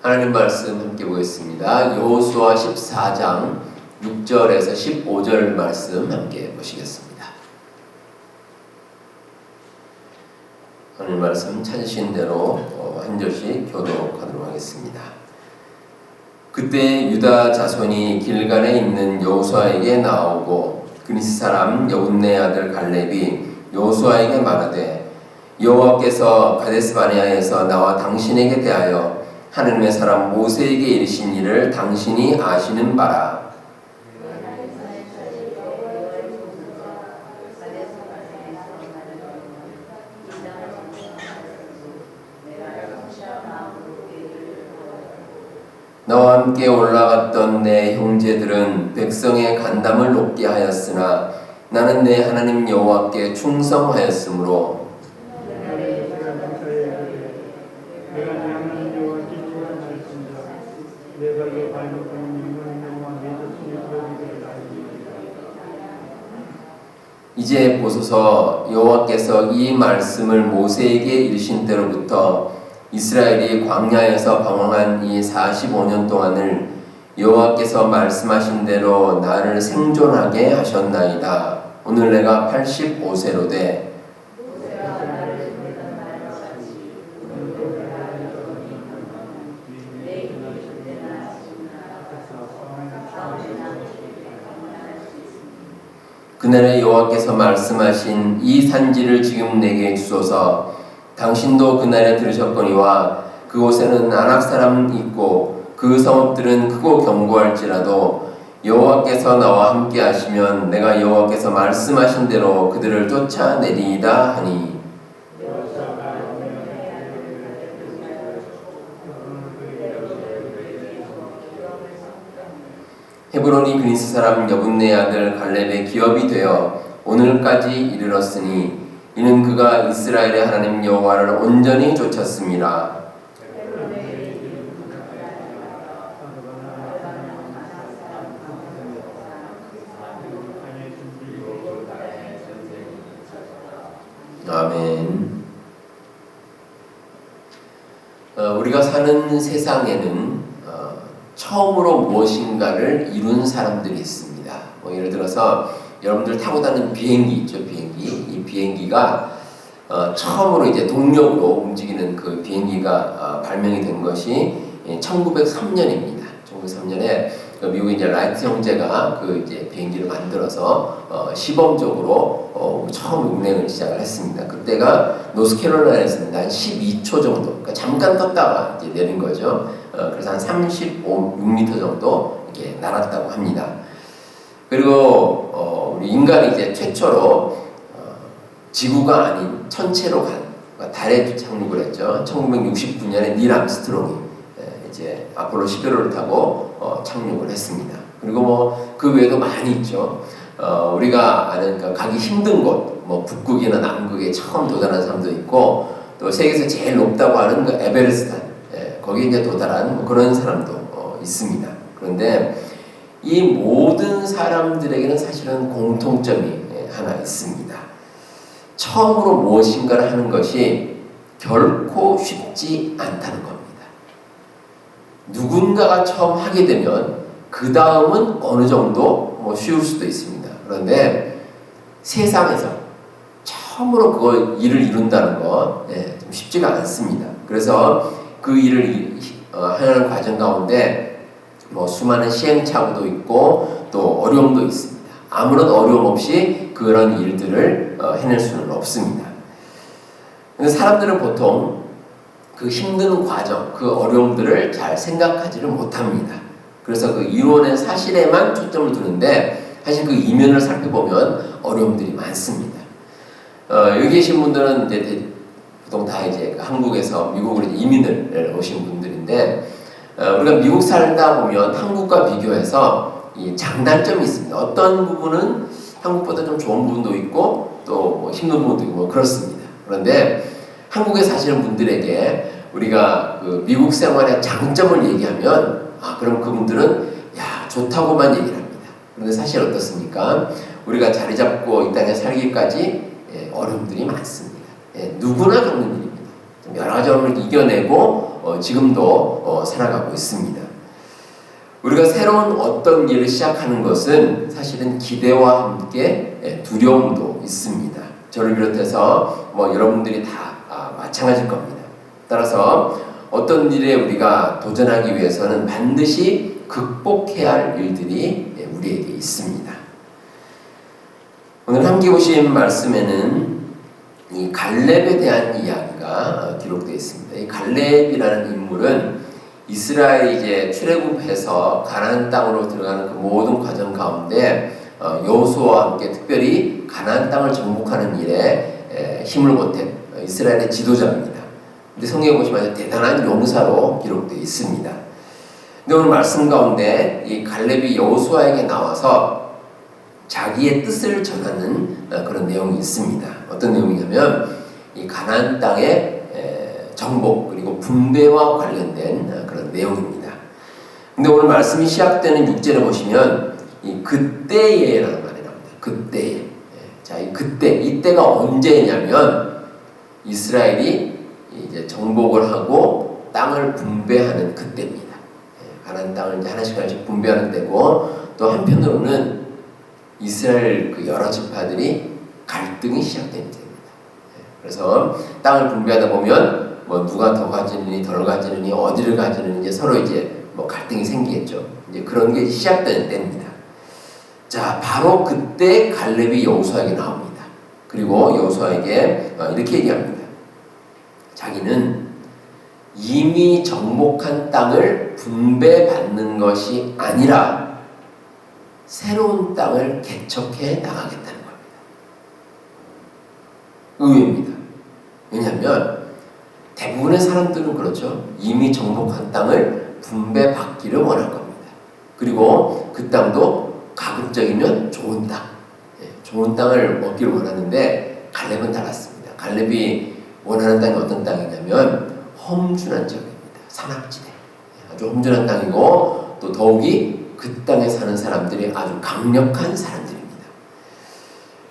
하나님 말씀 함께 보겠습니다. 여호수아 14장 6절에서 15절 말씀 함께 보시겠습니다. 하나님 말씀 찾으신 대로 한 절씩 교독하도록 하겠습니다. 그때 유다 자손이 길갈에 있는 여호수아에게 나오고 그니스 사람 여분네 아들 갈렙이 여호수아에게 말하되 여호와께서 가데스 바네아에서 나와 당신에게 대하여 하느님의 사람 모세에게 이르신 일을 당신이 아시는 바라. 너와 함께 올라갔던 내 형제들은 백성의 간담을 높게 하였으나 나는 내 하나님 여호와께 충성하였으므로 이제 보소서 여호와께서 이 말씀을 모세에게 이르신 때로부터 이스라엘이 광야에서 방황한 이 45년 동안을 여호와께서 말씀하신 대로 나를 생존하게 하셨나이다. 오늘 내가 85세로 돼 그날에 여호와께서 말씀하신 이 산지를 지금 내게 주소서. 당신도 그날에 들으셨거니와 그곳에는 아낙 사람이 있고 그 성읍들은 크고 견고할지라도 여호와께서 나와 함께 하시면 내가 여호와께서 말씀하신 대로 그들을 쫓아내리이다 하니 헤브론이 그니스 사람 여분네 아들 갈렙의 기업이 되어 오늘까지 이르렀으니 이는 그가 이스라엘의 하나님 여호와를 온전히 쫓았습니다. 아멘. 우리가 사는 세상에는 처음으로 무엇인가를 이룬 사람들이 있습니다. 예를 들어서 여러분들 타고 다니는 비행기 있죠, 비행기. 이 비행기가 처음으로 이제 동력으로 움직이는 그 비행기가 발명이 된 것이 1903년입니다. 1903년에 미국의 이제 라이트 형제가 그 이제 비행기를 만들어서 시범적으로 처음 운행을 시작을 했습니다. 그때가 노스캐롤라이나에서 한 12초 정도, 그러니까 잠깐 떴다가 이제 내린 거죠. 그래서 한 36m 정도 이렇게 날았다고 합니다. 그리고 우리 인간이 이제 최초로 지구가 아닌 천체로 간 달에 착륙을 했죠. 1969년에 닐 암스트롱이 이제 아폴로 11호를 타고 착륙을 했습니다. 그리고 그 외에도 많이 있죠. 우리가 아는 가기 힘든 곳, 북극이나 남극에 처음 도달한 사람도 있고 또 세계에서 제일 높다고 하는 그 에베레스트 거기에 이제 도달한 그런 사람도 있습니다. 그런데 이 모든 사람들에게는 사실은 공통점이 하나 있습니다. 처음으로 무엇인가를 하는 것이 결코 쉽지 않다는 겁니다. 누군가가 처음 하게 되면 그 다음은 어느 정도 쉬울 수도 있습니다. 그런데 세상에서 처음으로 그 일을 이룬다는 건 좀 쉽지가 않습니다. 그래서 그 일을 하는 과정 가운데 수많은 시행착오도 있고 또 어려움도 있습니다. 아무런 어려움 없이 그런 일들을 해낼 수는 없습니다. 근데 사람들은 보통 그 힘든 과정, 그 어려움들을 잘 생각하지를 못합니다. 그래서 그 이론의 사실에만 초점을 두는데 사실 그 이면을 살펴보면 어려움들이 많습니다. 여기 계신 분들은 이제 보통 다 이제 한국에서 미국으로 이민을 오신 분들인데 우리가 미국 살다 보면 한국과 비교해서 이 장단점이 있습니다. 어떤 부분은 한국보다 좀 좋은 부분도 있고 또 힘든 부분도 있고 그렇습니다. 그런데 한국에 사시는 분들에게 우리가 그 미국 생활의 장점을 얘기하면 그럼 그분들은 좋다고만 얘기를 합니다. 그런데 사실 어떻습니까? 우리가 자리 잡고 이 땅에 살기까지 어려움들이 많습니다. 누구나 겪는 일입니다. 여러 가지 어려움을 이겨내고 지금도 살아가고 있습니다. 우리가 새로운 어떤 일을 시작하는 것은 사실은 기대와 함께 두려움도 있습니다. 저를 비롯해서 여러분들이 다 마찬가지일 겁니다. 따라서 어떤 일에 우리가 도전하기 위해서는 반드시 극복해야 할 일들이 우리에게 있습니다. 오늘 함께 보신 말씀에는 이 갈렙에 대한 이야기가 기록되어 있습니다. 이 갈렙이라는 인물은 이스라엘이 이제 출애굽해서 가나안 땅으로 들어가는 그 모든 과정 가운데 여호수아와 함께 특별히 가나안 땅을 정복하는 일에 힘을 보탠 이스라엘의 지도자입니다. 근데 성경에 보시면 아주 대단한 용사로 기록되어 있습니다. 근데 오늘 말씀 가운데 이 갈렙이 여호수아에게 나와서 자기의 뜻을 전하는 그런 내용이 있습니다. 어떤 내용이냐면 이 가나안 땅의 정복 그리고 분배와 관련된 그런 내용입니다. 근데 오늘 말씀이 시작되는 6절에 보시면 이 그때에라는 말이 나옵니다. 그때에. 자, 이 그때, 이때가 언제냐면 이스라엘이 이제 정복을 하고 땅을 분배하는 그때입니다. 가나안 땅을 이제 하나씩 분배하는 때고, 또 한편으로는 이스라엘 그 여러 지파들이 갈등이 시작되는 때입니다. 그래서 땅을 분배하다 보면 누가 더 가지느니 덜 가지느니 어디를 가지느니 이제 서로 이제 갈등이 생기겠죠. 이제 그런 게 시작되는 때입니다. 자, 바로 그때 갈렙이 여호수아에게 나옵니다. 그리고 여호수아에게 이렇게 얘기합니다. 자기는 이미 정복한 땅을 분배받는 것이 아니라 새로운 땅을 개척해 나가겠다는 겁니다. 의외입니다. 왜냐하면 대부분의 사람들은 그렇죠. 이미 정복한 땅을 분배받기를 원할 겁니다. 그리고 그 땅도 가급적이면 좋은 땅, 좋은 땅을 얻기를 원하는데 갈렙은 달랐습니다. 갈렙이 원하는 땅이 어떤 땅이냐면 험준한 지역입니다. 산악지대. 아주 험준한 땅이고 또 더욱이 그 땅에 사는 사람들이 아주 강력한 사람들입니다.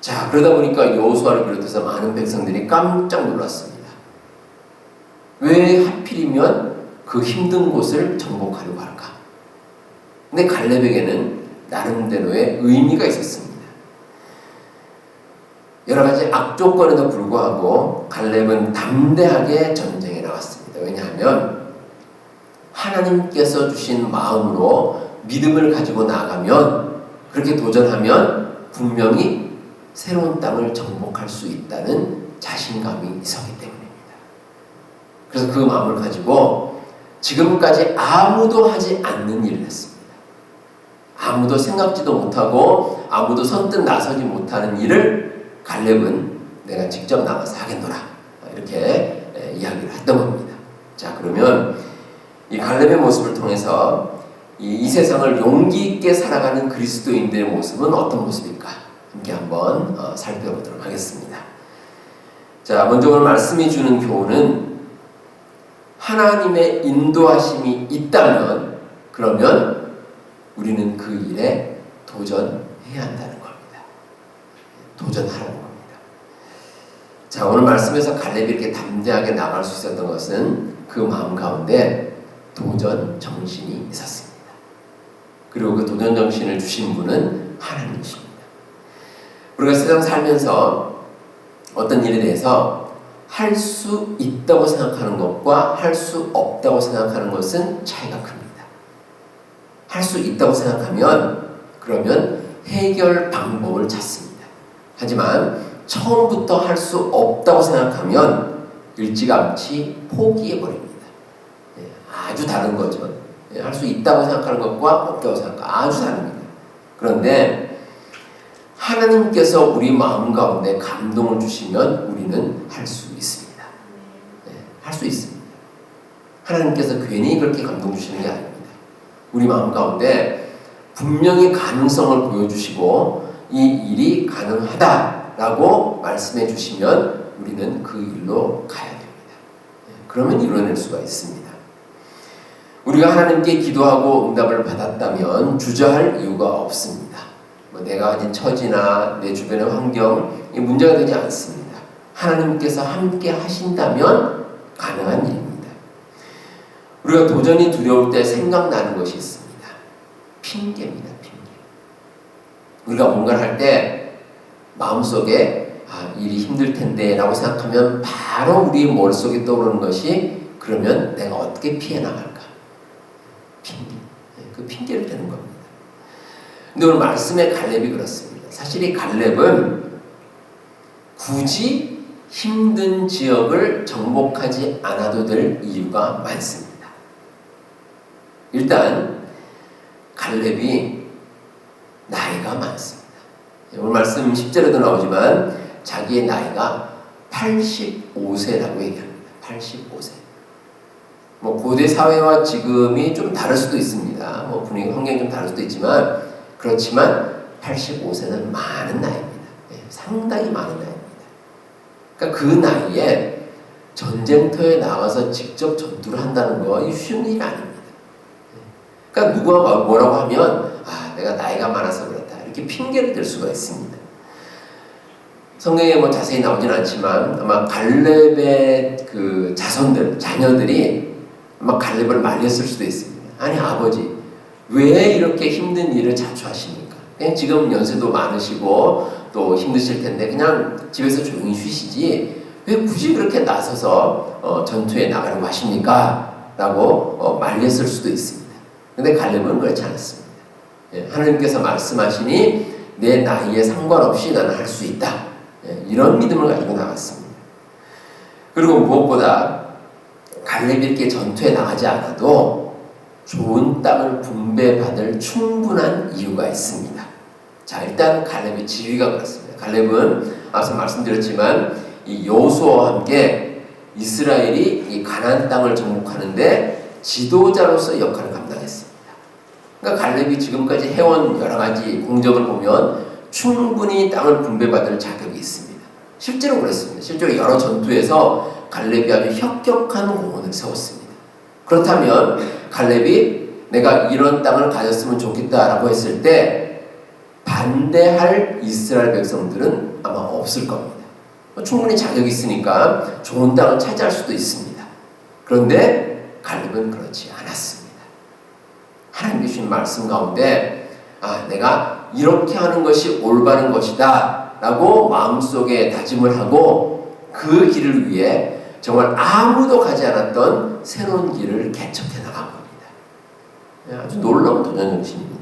자, 그러다 보니까 여호수아를 비롯해서 많은 백성들이 깜짝 놀랐습니다. 왜 하필이면 그 힘든 곳을 정복하려고 할까? 근데 갈렙에게는 나름대로의 의미가 있었습니다. 여러 가지 악조건에도 불구하고 갈렙은 담대하게 전쟁에 나왔습니다. 왜냐하면 하나님께서 주신 마음으로 믿음을 가지고 나가면, 그렇게 도전하면 분명히 새로운 땅을 정복할 수 있다는 자신감이 있었기 때문입니다. 그래서 그 마음을 가지고 지금까지 아무도 하지 않는 일을 했습니다. 아무도 생각지도 못하고 아무도 선뜻 나서지 못하는 일을 갈렙은 내가 직접 나가서 하겠노라, 이렇게 이야기를 했던 겁니다. 자, 그러면 이 갈렙의 모습을 통해서 이 세상을 용기 있게 살아가는 그리스도인들의 모습은 어떤 모습일까? 함께 한번 살펴보도록 하겠습니다. 자, 먼저 오늘 말씀이 주는 교훈은 하나님의 인도하심이 있다면 그러면 우리는 그 일에 도전해야 한다는 겁니다. 도전하라는 겁니다. 자, 오늘 말씀에서 갈렙이 이렇게 담대하게 나갈 수 있었던 것은 그 마음 가운데 도전 정신이 있었습니다. 그리고 그 도전 정신을 주신 분은 하나님이십니다. 우리가 세상 살면서 어떤 일에 대해서 할 수 있다고 생각하는 것과 할 수 없다고 생각하는 것은 차이가 큽니다. 할 수 있다고 생각하면 그러면 해결 방법을 찾습니다. 하지만 처음부터 할 수 없다고 생각하면 일찌감치 포기해버립니다. 아주 다른 거죠. 할 수 있다고 생각하는 것과 없다고 생각하는 아주 다릅니다. 그런데 하나님께서 우리 마음 가운데 감동을 주시면 우리는 할 수 있습니다. 할 수 있습니다. 하나님께서 괜히 그렇게 감동 주시는 게 아닙니다. 우리 마음 가운데 분명히 가능성을 보여주시고 이 일이 가능하다라고 말씀해 주시면 우리는 그 일로 가야 됩니다. 그러면 이뤄낼 수가 있습니다. 우리가 하나님께 기도하고 응답을 받았다면 주저할 이유가 없습니다. 내가 가진 처지나 내 주변의 환경이 문제가 되지 않습니다. 하나님께서 함께 하신다면 가능한 일입니다. 우리가 도전이 두려울 때 생각나는 것이 있습니다. 핑계입니다. 핑계. 우리가 뭔가를 할 때 마음속에 일이 힘들 텐데 라고 생각하면 바로 우리 머릿속에 떠오르는 것이 그러면 내가 어떻게 피해 나갈까? 핑계. 그 핑계를 대는 겁니다. 근데 오늘 말씀의 갈렙이 그렇습니다. 사실 이 갈렙은 굳이 힘든 지역을 정복하지 않아도 될 이유가 많습니다. 일단 갈렙이 나이가 많습니다. 오늘 말씀 10절에도 나오지만 자기의 나이가 85세라고 얘기합니다. 85세. 고대 사회와 지금이 좀 다를 수도 있습니다. 분위기, 환경이 좀 다를 수도 있지만 그렇지만 85세는 많은 나이입니다. 상당히 많은 나이입니다. 그러니까 그 나이에 전쟁터에 나가서 직접 전투를 한다는 거 쉬운 일이 아닙니다. 그러니까 누가 뭐라고 하면 내가 나이가 많아서 그렇다 이렇게 핑계를 댈 수가 있습니다. 성경에 자세히 나오진 않지만 아마 갈렙의 그 자녀들이 아마 갈렙을 말렸을 수도 있습니다. 아니 아버지 왜 이렇게 힘든 일을 자주 하십니까? 그냥 지금 연세도 많으시고 또 힘드실 텐데 그냥 집에서 조용히 쉬시지 왜 굳이 그렇게 나서서 전투에 나가려고 하십니까? 라고 말렸을 수도 있습니다. 근데 갈렙은 그렇지 않았습니다. 하나님께서 말씀하시니 내 나이에 상관없이 나는 할 수 있다. 이런 믿음을 가지고 나갔습니다. 그리고 무엇보다 갈렙이 이렇게 전투에 나가지 않아도 좋은 땅을 분배받을 충분한 이유가 있습니다. 자, 일단 갈렙의 지위가 그렇습니다. 갈렙은 앞서 말씀드렸지만 이 여호수아와 함께 이스라엘이 이 가나안 땅을 정복하는데 지도자로서 역할을 감당했습니다. 그러니까 갈렙이 지금까지 해온 여러 가지 공적을 보면 충분히 땅을 분배받을 자격이 있습니다. 실제로 그랬습니다. 실제로 여러 전투에서 갈렙이 아주 혁혁한 공헌을 세웠습니다. 그렇다면 갈렙이 내가 이런 땅을 가졌으면 좋겠다라고 했을 때 반대할 이스라엘 백성들은 아마 없을 겁니다. 충분히 자격이 있으니까 좋은 땅을 차지할 수도 있습니다. 그런데 갈렙은 그렇지 않았습니다. 하나님 주신 말씀 가운데 내가 이렇게 하는 것이 올바른 것이다 라고 마음속에 다짐을 하고 그 길을 위해 정말 아무도 가지 않았던 새로운 길을 개척해 나간 겁니다. 아주 놀라운 도전 정신입니다.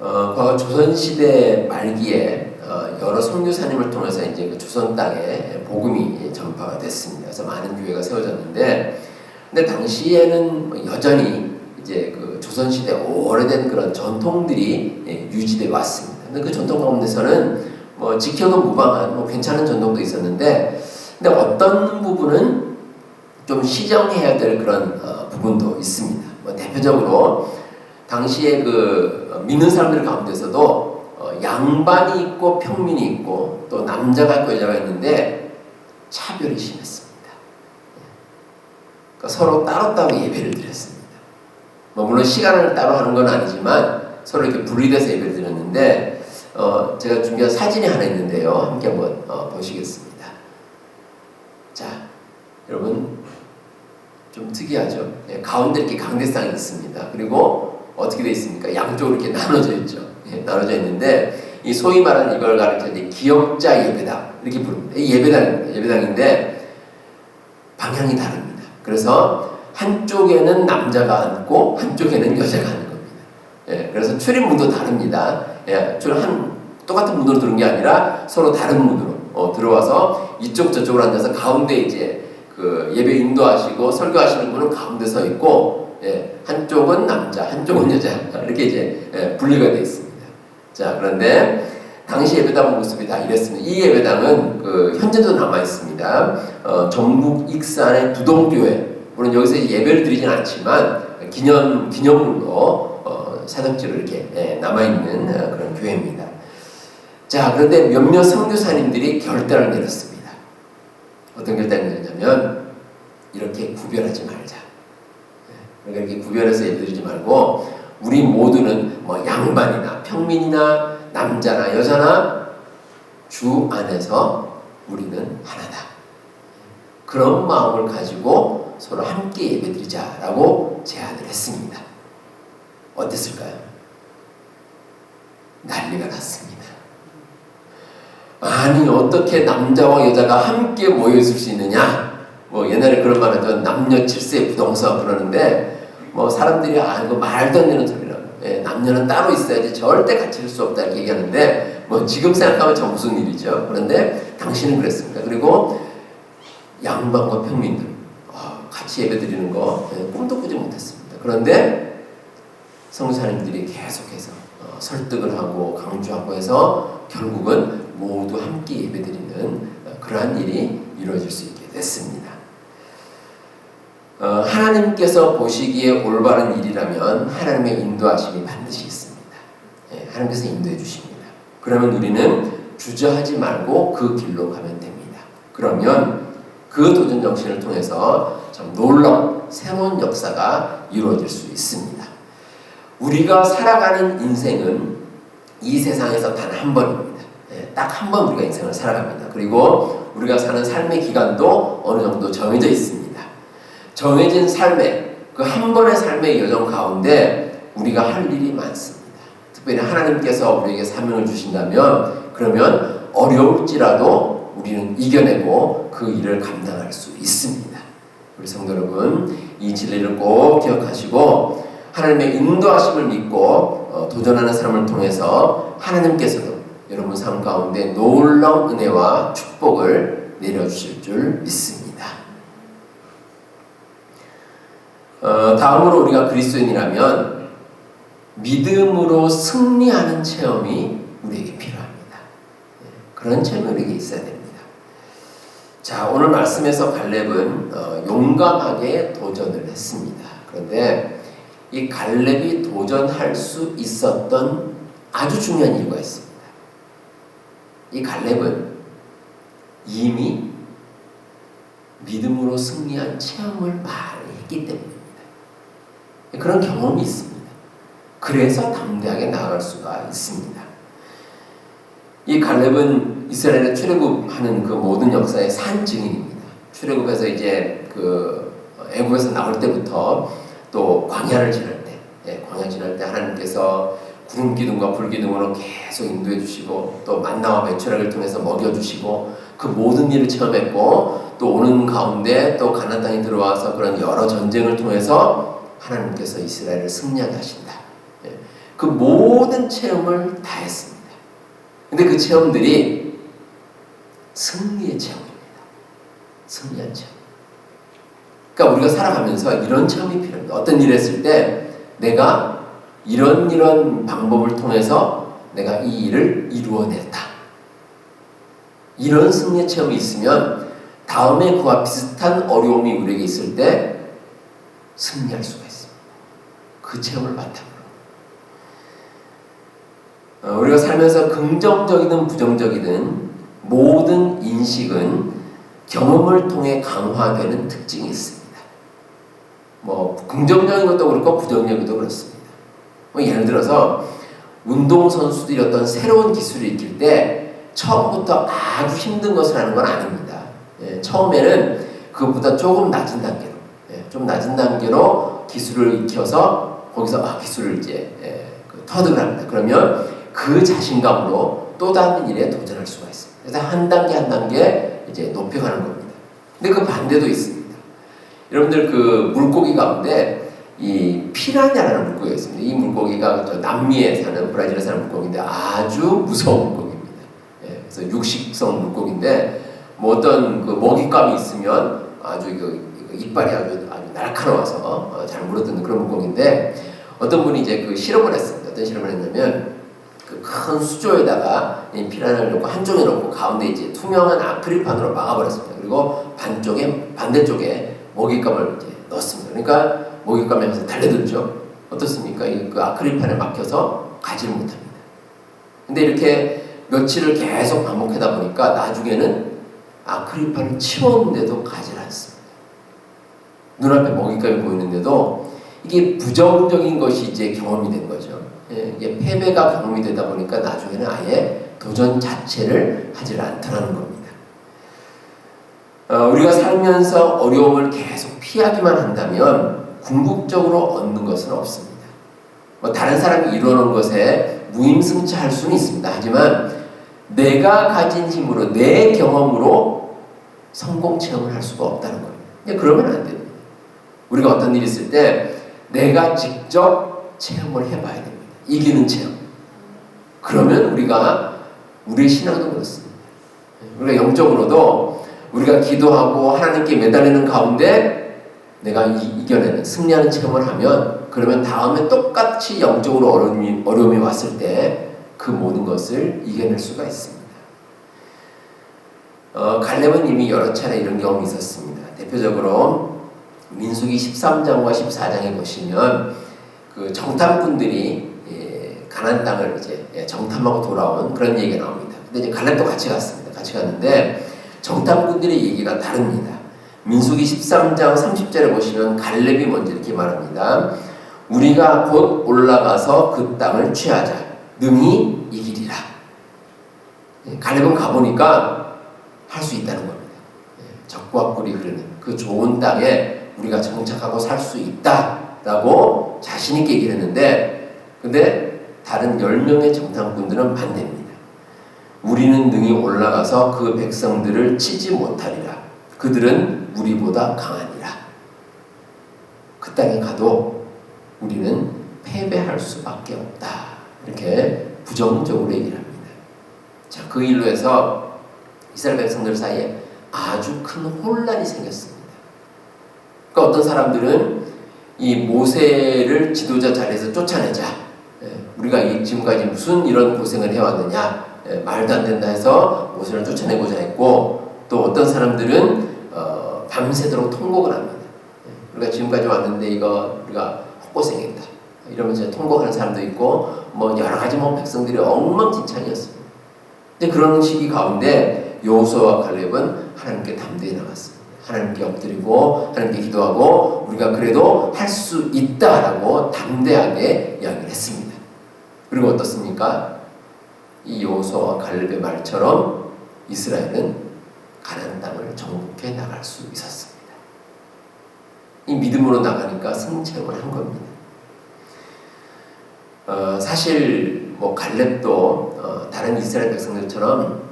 과거 조선시대 말기에 여러 선교사님을 통해서 이제 그 조선 땅에 복음이 전파가 됐습니다. 그래서 많은 교회가 세워졌는데, 근데 당시에는 여전히 이제 그 조선시대 오래된 그런 전통들이 유지되어 왔습니다. 근데 그 전통 가운데서는 지켜도 무방한 괜찮은 전통도 있었는데, 근데 어떤 부분은 좀 시정해야 될 그런 부분도 있습니다. 대표적으로 당시에 그 믿는 사람들 가운데서도 양반이 있고 평민이 있고 또 남자가 있고 여자가 있는데 차별이 심했습니다. 그러니까 서로 따로따로 예배를 드렸습니다. 물론 시간을 따로 하는 건 아니지만 서로 이렇게 분리돼서 예배를 드렸는데 제가 준비한 사진이 하나 있는데요. 함께 한번 보시겠습니다. 자, 여러분 좀 특이하죠? 가운데 이렇게 강대상이 있습니다. 그리고 어떻게 되어 있습니까? 양쪽으로 이렇게 나눠져 있죠. 나눠져 있는데 이 소위 말하는 이걸 가르쳐 기역자 예배당 이렇게 부릅니다. 이 예배당입니다. 예배당인데 방향이 다릅니다. 그래서 한쪽에는 남자가 앉고 한쪽에는 여자가 앉는 겁니다. 그래서 출입문도 다릅니다. 똑같은 문으로 들어온 게 아니라 서로 다른 문으로 들어와서 이쪽 저쪽으로 앉아서 가운데 이제 그 예배 인도하시고 설교하시는 분은 가운데 서 있고 한쪽은 남자, 한쪽은 여자 이렇게 이제 분리가 되어 있습니다. 자, 그런데 당시 예배당 모습이 다 이랬습니다. 이 예배당은 그 현재도 남아 있습니다. 전북 익산의 두동교회, 물론 여기서 예배를 드리진 않지만 기념물로 사적지로 이렇게 남아 있는 그런 교회입니다. 자, 그런데 몇몇 선교사님들이 결단을 내렸습니다. 어떤 결단을 내렸냐면 이렇게 구별하지 말자. 그러니까 이렇게 구별해서 예배드리지 말고 우리 모두는 양반이나 평민이나 남자나 여자나 주 안에서 우리는 하나다. 그런 마음을 가지고 서로 함께 예배드리자라고 제안을 했습니다. 어땠을까요? 난리가 났습니다. 아니 어떻게 남자와 여자가 함께 모여있을 수 있느냐? 옛날에 그런 말 하던 남녀 칠세 부동서 그러는데 사람들이 이거 말도 안 되는 소리라고. 남녀는 따로 있어야지 절대 같이 할 수 없다 이렇게 얘기하는데 지금 생각하면 참 무슨 일이죠. 그런데 당신은 그랬습니다. 그리고 양반과 평민들 같이 예배드리는 거 꿈도 꾸지 못했습니다. 그런데 성사님들이 계속해서 설득을 하고 강조하고 해서 결국은 모두 함께 예배드리는 그러한 일이 이루어질 수 있게 됐습니다. 하나님께서 보시기에 올바른 일이라면 하나님의 인도하심이 반드시 있습니다. 하나님께서 인도해 주십니다. 그러면 우리는 주저하지 말고 그 길로 가면 됩니다. 그러면 그 도전 정신을 통해서 참 놀라운 새로운 역사가 이루어질 수 있습니다. 우리가 살아가는 인생은 이 세상에서 단 한 번입니다. 딱 한 번 우리가 인생을 살아갑니다. 그리고 우리가 사는 삶의 기간도 어느 정도 정해져 있습니다. 정해진 삶의 그 한 번의 삶의 여정 가운데 우리가 할 일이 많습니다. 특별히 하나님께서 우리에게 사명을 주신다면 그러면 어려울지라도 우리는 이겨내고 그 일을 감당할 수 있습니다. 우리 성도 여러분, 이 진리를 꼭 기억하시고 하나님의 인도하심을 믿고 도전하는 삶을 통해서 하나님께서도 여러분 삶 가운데 놀라운 은혜와 축복을 내려주실 줄 믿습니다. 다음으로 우리가 그리스도인이라면 믿음으로 승리하는 체험이 우리에게 필요합니다. 그런 체험이 우리에게 있어야 됩니다. 자, 오늘 말씀에서 갈렙은 용감하게 도전을 했습니다. 그런데 이 갈렙이 도전할 수 있었던 아주 중요한 이유가 있습니다. 이 갈렙은 이미 믿음으로 승리한 체험을 많이 했기 때문입니다. 그런 경험이 있습니다. 그래서 담대하게 나아갈 수가 있습니다. 이 갈렙은 이스라엘의 출애굽하는 그 모든 역사의 산 증인입니다. 출애굽에서 이제 그 애굽에서 나올 때부터 또 광야를 지날 때, 광야 지날 때 하나님께서 구름 기둥과 불 기둥으로 계속 인도해 주시고 또 만나와 메추라기를 통해서 먹여 주시고 그 모든 일을 체험했고 또 오는 가운데 또 가나안 땅에 들어와서 그런 여러 전쟁을 통해서 하나님께서 이스라엘을 승리하게 하신다. 그 모든 체험을 다 했습니다. 근데 그 체험들이 승리의 체험입니다. 승리한 체험. 그러니까 우리가 살아가면서 이런 체험이 필요합니다. 어떤 일을 했을 때 내가 이런 방법을 통해서 내가 이 일을 이루어냈다. 이런 승리의 체험이 있으면 다음에 그와 비슷한 어려움이 우리에게 있을 때 승리할 수가 있습니다. 그 체험을 바탕으로. 우리가 살면서 긍정적이든 부정적이든 모든 인식은 경험을 통해 강화되는 특징이 있습니다. 긍정적인 것도 그렇고 부정적인 것도 그렇습니다. 예를 들어서 운동선수들이 어떤 새로운 기술을 익힐 때 처음부터 아주 힘든 것을 하는 건 아닙니다. 처음에는 그것보다 조금 낮은 단계로, 좀 낮은 단계로 기술을 익혀서 거기서 기술을 이제 터득을 합니다. 그러면 그 자신감으로 또 다른 일에 도전할 수가 있습니다. 그래서 한 단계 한 단계 이제 높여가는 겁니다. 근데 그 반대도 있습니다. 여러분들 그 물고기 가운데 이 피라냐라는 물고기가 있습니다. 이 물고기가 남미에 사는 브라질에 사는 물고기인데 아주 무서운 물고기입니다. 그래서 육식성 물고기인데 어떤 그 먹잇감이 있으면 아주 이빨이 아주 날카로워서 잘 물어뜯는 그런 물고기인데 어떤 분이 이제 그 실험을 했습니다. 어떤 실험을 했냐면 그 큰 수조에다가 이 피라냐를 넣고 한쪽에 넣고 가운데 이제 투명한 아크릴판으로 막아버렸습니다. 그리고 반대쪽에 먹잇감을 이제 넣었습니다. 그러니까 먹잇감이 하면서 달려들죠. 어떻습니까? 그 아크릴판에 막혀서 가지를 못합니다. 근데 이렇게 며칠을 계속 반복하다 보니까 나중에는 아크릴판을 치웠는데도 가지를 않습니다. 눈앞에 먹잇감이 보이는데도 이게 부정적인 것이 이제 경험이 된 거죠. 이게 패배가 경험이 되다 보니까 나중에는 아예 도전 자체를 하지 않더라는 겁니다. 우리가 살면서 어려움을 계속 피하기만 한다면 궁극적으로 얻는 것은 없습니다. 다른 사람이 이루어놓은 것에 무임승차할 수는 있습니다. 하지만 내가 가진 힘으로, 내 경험으로 성공 체험을 할 수가 없다는 겁니다. 그러면 안 됩니다. 우리가 어떤 일이 있을 때 내가 직접 체험을 해봐야 됩니다. 이기는 체험. 그러면 우리의 신앙도 그렇습니다. 우리가 영적으로도 우리가 기도하고 하나님께 매달리는 가운데 내가 이겨내는, 승리하는 체험을 하면, 그러면 다음에 똑같이 영적으로 어려움이 왔을 때 그 모든 것을 이겨낼 수가 있습니다. 갈렙은 이미 여러 차례 이런 경험이 있었습니다. 대표적으로 민수기 13장과 14장에 보시면 그 정탐꾼들이 가나안 땅을 이제 정탐하고 돌아온 그런 얘기가 나옵니다. 근데 이제 갈렙도 같이 갔습니다. 같이 갔는데 정탐꾼들의 얘기가 다릅니다. 민수기 13장 30절에 보시면 갈렙이 먼저 이렇게 말합니다. 우리가 곧 올라가서 그 땅을 취하자. 능히 이기리라. 갈렙은 가보니까 할 수 있다는 겁니다. 적과 꿀이 흐르는 그 좋은 땅에 우리가 정착하고 살 수 있다라고 자신 있게 얘기를 했는데, 근데 다른 10명의 정탐꾼들은 반대입니다. 우리는 능히 올라가서 그 백성들을 치지 못하리라. 그들은 우리보다 강하니라. 그 땅에 가도 우리는 패배할 수밖에 없다. 이렇게 부정적으로 얘기를 합니다. 자, 그 일로 해서 이스라엘 백성들 사이에 아주 큰 혼란이 생겼습니다. 그러니까 어떤 사람들은 이 모세를 지도자 자리에서 쫓아내자. 우리가 지금까지 무슨 이런 고생을 해왔느냐. 말도 안 된다 해서 모세를 쫓아내고자 했고, 또 어떤 사람들은 밤새도록 통곡을 합니다. 우리가 지금까지 왔는데 이거 우리가 헛고생했다. 이러면서 통곡하는 사람도 있고, 여러 가지 백성들이 엉망진창이었습니다. 근데 그런 시기 가운데 여호수아와 갈렙은 하나님께 담대히 나갔습니다. 하나님께 엎드리고 하나님께 기도하고 우리가 그래도 할 수 있다라고 담대하게 이야기를 했습니다. 그리고 어떻습니까? 이 여호수아와 갈렙의 말처럼 이스라엘은 가나안 땅을 정복해 나갈 수 있었습니다. 이 믿음으로 나가니까 승체험을 한 겁니다. 사실 갈렙도 다른 이스라엘 백성들처럼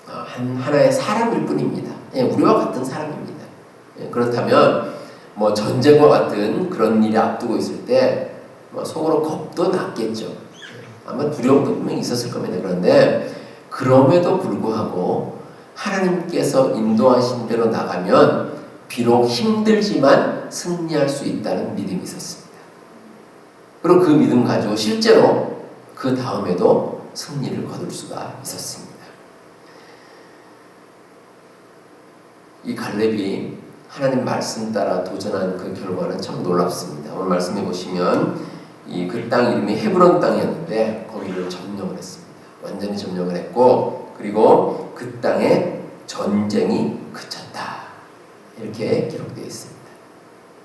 하나의 사람일 뿐입니다. 우리와 같은 사람입니다. 그렇다면 전쟁과 같은 그런 일이 앞두고 있을 때 속으로 겁도 났겠죠. 아마 두려움도 분명히 있었을 겁니다. 그런데 그럼에도 불구하고 하나님께서 인도하신 대로 나가면 비록 힘들지만 승리할 수 있다는 믿음이 있었습니다. 그리고 그 믿음 가지고 실제로 그 다음에도 승리를 거둘 수가 있었습니다. 이 갈렙이 하나님 말씀 따라 도전한 그 결과는 참 놀랍습니다. 오늘 말씀해 보시면 그 땅 이름이 헤브론 땅이었는데 거기를 점령을 했습니다. 완전히 점령을 했고, 그리고 그 땅에 전쟁이 그쳤다. 이렇게 기록되어 있습니다.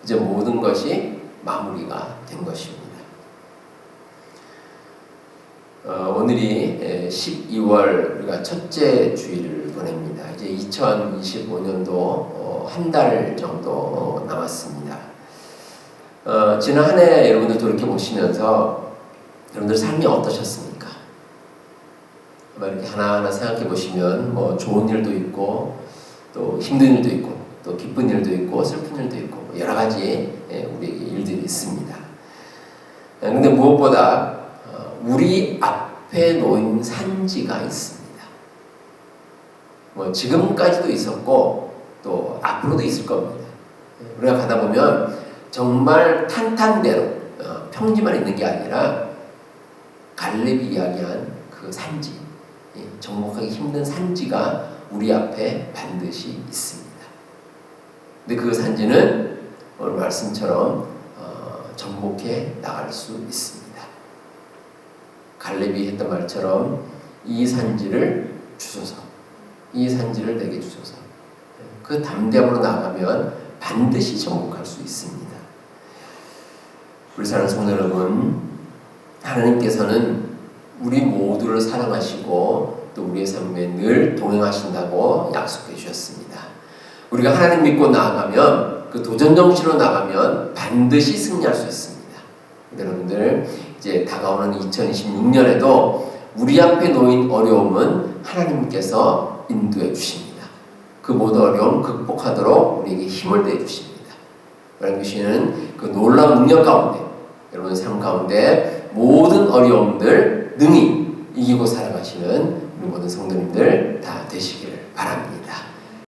이제 모든 것이 마무리가 된 것입니다. 오늘이 12월 우리가 첫째 주일을 보냅니다. 이제 2025년도 한 달 정도 남았습니다. 지난 한 해 여러분들 돌이켜 보시면서 여러분들 삶이 어떠셨습니까? 이렇게 하나하나 생각해 보시면 좋은 일도 있고 또 힘든 일도 있고 또 기쁜 일도 있고 슬픈 일도 있고 여러 가지 우리에게 일들이 있습니다. 그런데 무엇보다 우리 앞에 놓인 산지가 있습니다. 지금까지도 있었고 또 앞으로도 있을 겁니다. 우리가 가다 보면 정말 탄탄대로 평지만 있는 게 아니라 갈렙이 이야기한 그 산지, 정복하기 힘든 산지가 우리 앞에 반드시 있습니다. 근데 그 산지는 오늘 말씀처럼 정복해 나갈 수 있습니다. 갈렙이 했던 말처럼 이 산지를 주소서, 이 산지를 내게 주소서. 그 담대함으로 나가면 반드시 정복할 수 있습니다. 우리 사랑하는 성도 여러분, 하나님께서는 우리 모두를 사랑하시고 또 우리의 삶에 늘 동행하신다고 약속해 주셨습니다. 우리가 하나님 믿고 나아가면 그 도전 정신으로 나가면 반드시 승리할 수 있습니다. 여러분들 이제 다가오는 2026년에도 우리 앞에 놓인 어려움은 하나님께서 인도해 주십니다. 그 모든 어려움 극복하도록 우리에게 힘을 내 주십니다. 하나님 주시는 그 놀라운 능력 가운데 여러분 삶 가운데 모든 어려움들 능히 이기고 살아가시는 우리 모든 성도님들 다 되시기를 바랍니다.